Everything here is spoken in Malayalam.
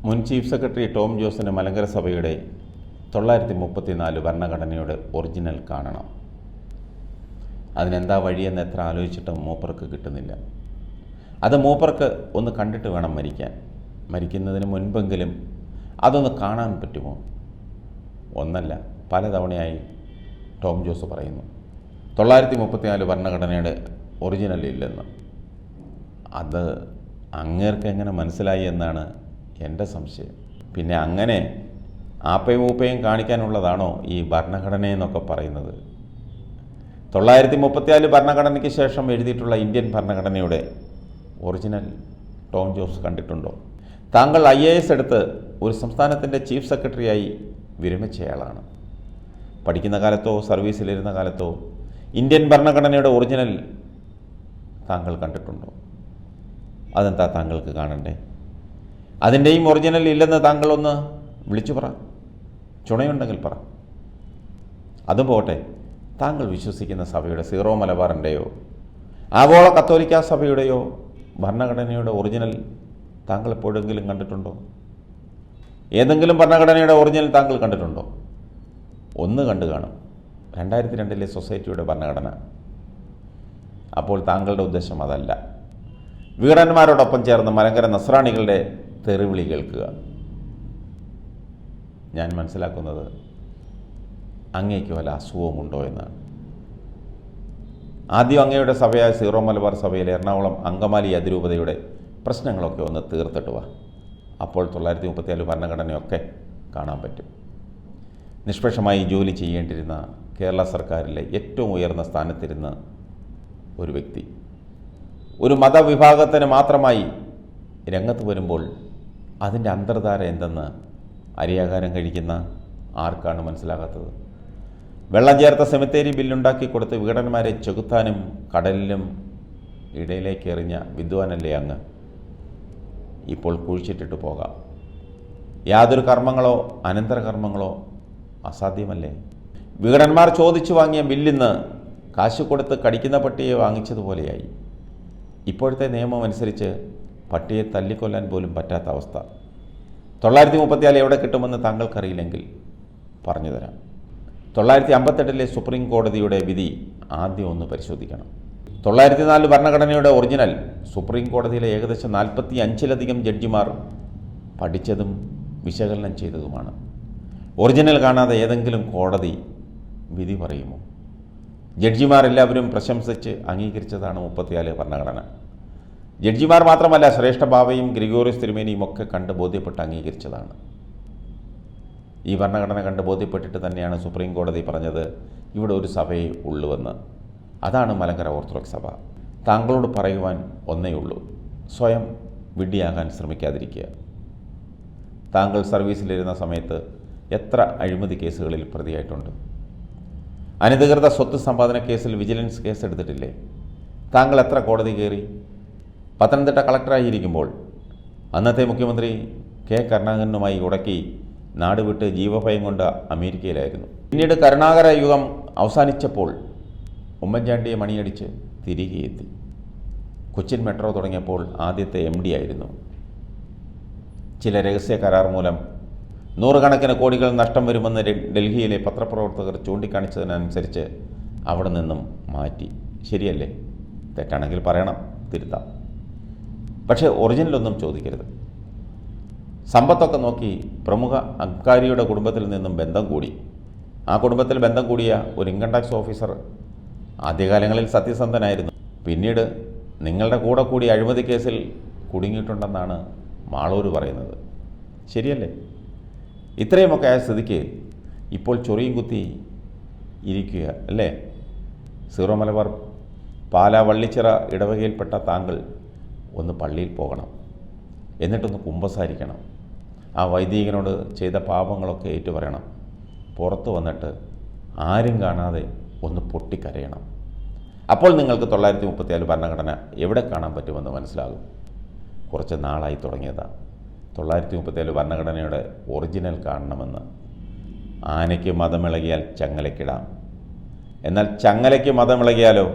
മുൻ ചീഫ് സെക്രട്ടറി ടോം ജോസിന് മലങ്കര സഭയുടെ 934 ഭരണഘടനയുടെ ഒറിജിനൽ കാണണം. അതിനെന്താ വഴിയെന്ന് എത്ര ആലോചിച്ചിട്ടും മൂപ്പർക്ക് കിട്ടുന്നില്ല. അത് മൂപ്പർക്ക് ഒന്ന് കണ്ടിട്ട് വേണം മരിക്കാൻ. മരിക്കുന്നതിന് മുൻപെങ്കിലും അതൊന്ന് കാണാൻ പറ്റുമോ? ഒന്നല്ല, പലതവണയായി ടോം ജോസ് പറയുന്നു 934 ഭരണഘടനയുടെ ഒറിജിനൽ ഇല്ലെന്ന്. അത് അങ്ങേർക്ക് എങ്ങനെ മനസ്സിലായി എന്നാണ് എൻ്റെ സംശയം. പിന്നെ അങ്ങനെ ആപ്പയും ഊപ്പയും കാണിക്കാനുള്ളതാണോ ഈ ഭരണഘടനയെന്നൊക്കെ പറയുന്നത്? 934 ഭരണഘടനയ്ക്ക് ശേഷം എഴുതിയിട്ടുള്ള ഇന്ത്യൻ ഭരണഘടനയുടെ ഒറിജിനൽ ടോം ജോസ് കണ്ടിട്ടുണ്ടോ? താങ്കൾ IAS എടുത്ത് ഒരു സംസ്ഥാനത്തിൻ്റെ ചീഫ് സെക്രട്ടറിയായി വിരമിച്ചയാളാണ്. പഠിക്കുന്ന കാലത്തോ സർവീസിലിരുന്ന കാലത്തോ ഇന്ത്യൻ ഭരണഘടനയുടെ ഒറിജിനൽ താങ്കൾ കണ്ടിട്ടുണ്ടോ? അതെന്താ താങ്കൾക്ക് കാണണ്ടേ? അതിൻ്റെയും ഒറിജിനൽ ഇല്ലെന്ന് താങ്കളൊന്ന് വിളിച്ചു പറ, ചുണയുണ്ടെങ്കിൽ പറ. അതും പോട്ടെ, താങ്കൾ വിശ്വസിക്കുന്ന സഭയുടെ സീറോ മലബാറിൻ്റെയോ ആഗോള കത്തോലിക്ക സഭയുടെയോ ഭരണഘടനയുടെ ഒറിജിനൽ താങ്കൾ എപ്പോഴെങ്കിലും കണ്ടിട്ടുണ്ടോ? ഏതെങ്കിലും ഭരണഘടനയുടെ ഒറിജിനൽ താങ്കൾ കണ്ടിട്ടുണ്ടോ? ഒന്ന് കണ്ടു കാണും, 2002 സൊസൈറ്റിയുടെ ഭരണഘടന. അപ്പോൾ താങ്കളുടെ ഉദ്ദേശം അതല്ല. വിഘടന്മാരോടൊപ്പം ചേർന്ന് മലങ്കര നസ്രാണികളുടെ തെറിവിളി കേൾക്കുക. ഞാൻ മനസ്സിലാക്കുന്നത് അങ്ങേക്ക് വല്ല അസുഖവുമുണ്ടോ എന്നാണ്. ആദ്യം അങ്ങയുടെ സഭയായ സീറോ മലബാർ സഭയിലെ എറണാകുളം അങ്കമാലി അതിരൂപതയുടെ പ്രശ്നങ്ങളൊക്കെ ഒന്ന് തീർത്തിട്ട് വാ. അപ്പോൾ 934 ഭരണഘടനയൊക്കെ കാണാൻ പറ്റും. നിഷ്പക്ഷമായി ജോലി ചെയ്യേണ്ടിരുന്ന കേരള സർക്കാരിലെ ഏറ്റവും ഉയർന്ന സ്ഥാനത്തിരുന്ന ഒരു വ്യക്തി ഒരു മതവിഭാഗത്തിന് മാത്രമായി രംഗത്ത് വരുമ്പോൾ അതിൻ്റെ അന്തർധാര എന്തെന്ന് അരിയാഹാരം കഴിക്കുന്ന ആർക്കാണ് മനസ്സിലാകാത്തത്? വെള്ളം ചേർത്ത സെമിത്തേരി ബില്ലുണ്ടാക്കി കൊടുത്ത് വിഘടന്മാരെ ചെകുത്താനും കടലിലും ഇടയിലേക്ക് എറിഞ്ഞ വിദ്വാനല്ലേ അങ്ങ്? ഇപ്പോൾ കുഴിച്ചിട്ടിട്ട് പോകാം. യാതൊരു കർമ്മങ്ങളോ അനന്തരകർമ്മങ്ങളോ അസാധ്യമല്ലേ? വിഘടന്മാർ ചോദിച്ചു വാങ്ങിയ ബില്ലിന്ന് കാശ് കൊടുത്ത് കടിക്കുന്ന പട്ടിയെ വാങ്ങിച്ചതുപോലെയായി. ഇപ്പോഴത്തെ നിയമം അനുസരിച്ച് പട്ടിയെ തല്ലിക്കൊല്ലാൻ പോലും പറ്റാത്ത അവസ്ഥ. 934 എവിടെ കിട്ടുമെന്ന് താങ്കൾക്കറിയില്ലെങ്കിൽ പറഞ്ഞു തരാം. 958 സുപ്രീം കോടതിയുടെ വിധി ആദ്യം ഒന്ന് പരിശോധിക്കണം. 904 ഭരണഘടനയുടെ ഒറിജിനൽ സുപ്രീം കോടതിയിലെ ഏകദേശം 45-ലധികം ജഡ്ജിമാർ പഠിച്ചതും വിശകലനം ചെയ്തതുമാണ്. ഒറിജിനൽ കാണാതെ ഏതെങ്കിലും കോടതി വിധി പറയുമോ? ജഡ്ജിമാരെല്ലാവരും പ്രശംസിച്ച് അംഗീകരിച്ചതാണ് 34 ഭരണഘടന. ജഡ്ജിമാർ മാത്രമല്ല, ശ്രേഷ്ഠ ബാവയും ഗ്രിഗോറിയസ് തിരുമേനിയും ഒക്കെ കണ്ട് ബോധ്യപ്പെട്ട് അംഗീകരിച്ചതാണ്. ഈ ഭരണഘടന കണ്ട് ബോധ്യപ്പെട്ടിട്ട് തന്നെയാണ് സുപ്രീം കോടതി പറഞ്ഞത് ഇവിടെ ഒരു സഭയെ ഉള്ളുവെന്ന്. അതാണ് മലങ്കര ഓർത്തഡോക്സ് സഭ. താങ്കളോട് പറയുവാൻ ഒന്നേ ഉള്ളൂ, സ്വയം വിഡ്ഢിയാകാൻ ശ്രമിക്കാതിരിക്കുക. താങ്കൾ സർവീസിലിരുന്ന സമയത്ത് എത്ര അഴിമതി കേസുകളിൽ പ്രതിയായിട്ടുണ്ട്? അനധികൃത സ്വത്ത് സമ്പാദന കേസിൽ വിജിലൻസ് കേസ് എടുത്തിട്ടില്ലേ? താങ്കൾ എത്ര കോടതി കയറി? പത്തനംതിട്ട കളക്ടറായിരിക്കുമ്പോൾ അന്നത്തെ മുഖ്യമന്ത്രി കെ കരുണാകരനുമായി ഉടക്കി നാട് വിട്ട് ജീവഭയം കൊണ്ട് അമേരിക്കയിലായിരുന്നു. പിന്നീട് കരുണാകര യുഗം അവസാനിച്ചപ്പോൾ ഉമ്മൻചാണ്ടിയെ മണിയടിച്ച് തിരികെ എത്തി. കൊച്ചിൻ മെട്രോ തുടങ്ങിയപ്പോൾ ആദ്യത്തെ MD ആയിരുന്നു. ചില രഹസ്യ കരാർ മൂലം നൂറുകണക്കിന് കോടികൾ നഷ്ടം വരുമെന്ന് ഡൽഹിയിലെ പത്രപ്രവർത്തകർ ചൂണ്ടിക്കാണിച്ചതിനനുസരിച്ച് അവിടെ നിന്നും മാറ്റി. ശരിയല്ലേ? തെറ്റാണെങ്കിൽ പറയണം, തിരുത്താം. പക്ഷേ ഒറിജിനലൊന്നും ചോദിക്കരുത്. സമ്പത്തൊക്കെ നോക്കി പ്രമുഖ അബ്കാരിയുടെ കുടുംബത്തിൽ നിന്നും ബന്ധം കൂടി. ആ കുടുംബത്തിൽ ബന്ധം കൂടിയ ഒരു ഇൻകം ടാക്സ് ഓഫീസർ ആദ്യകാലങ്ങളിൽ സത്യസന്ധനായിരുന്നു. പിന്നീട് നിങ്ങളുടെ കൂടെ കൂടി അഴിമതി കേസിൽ കുടുങ്ങിയിട്ടുണ്ടെന്നാണ് മാളൂർ പറയുന്നത്. ശരിയല്ലേ? ഇത്രയുമൊക്കെ ആയ സ്ഥിതിക്ക് ഇപ്പോൾ ചൊറിയും കുത്തി ഇരിക്കുക അല്ലേ? സീറോ മലബാർ പാലാ വള്ളിച്ചിറ ഇടവകയിൽപ്പെട്ട താങ്കൾ ഒന്ന് പള്ളിയിൽ പോകണം, എന്നിട്ടൊന്ന് കുമ്പസാരിക്കണം. ആ വൈദികനോട് ചെയ്ത പാപങ്ങളൊക്കെ ഏറ്റുപറയണം. പുറത്ത് വന്നിട്ട് ആരും കാണാതെ ഒന്ന് പൊട്ടിക്കരയണം. അപ്പോൾ നിങ്ങൾക്ക് 934 ഭരണഘടന എവിടെ കാണാൻ പറ്റുമെന്ന് മനസ്സിലാകും. കുറച്ച് നാളായി തുടങ്ങിയതാണ് 934 ഭരണഘടനയുടെ ഒറിജിനൽ കാണണമെന്ന്. ആനയ്ക്ക് മതമിളകിയാൽ ചങ്ങലയ്ക്കിടാം, എന്നാൽ ചങ്ങലയ്ക്ക് മതമിളകിയാലോ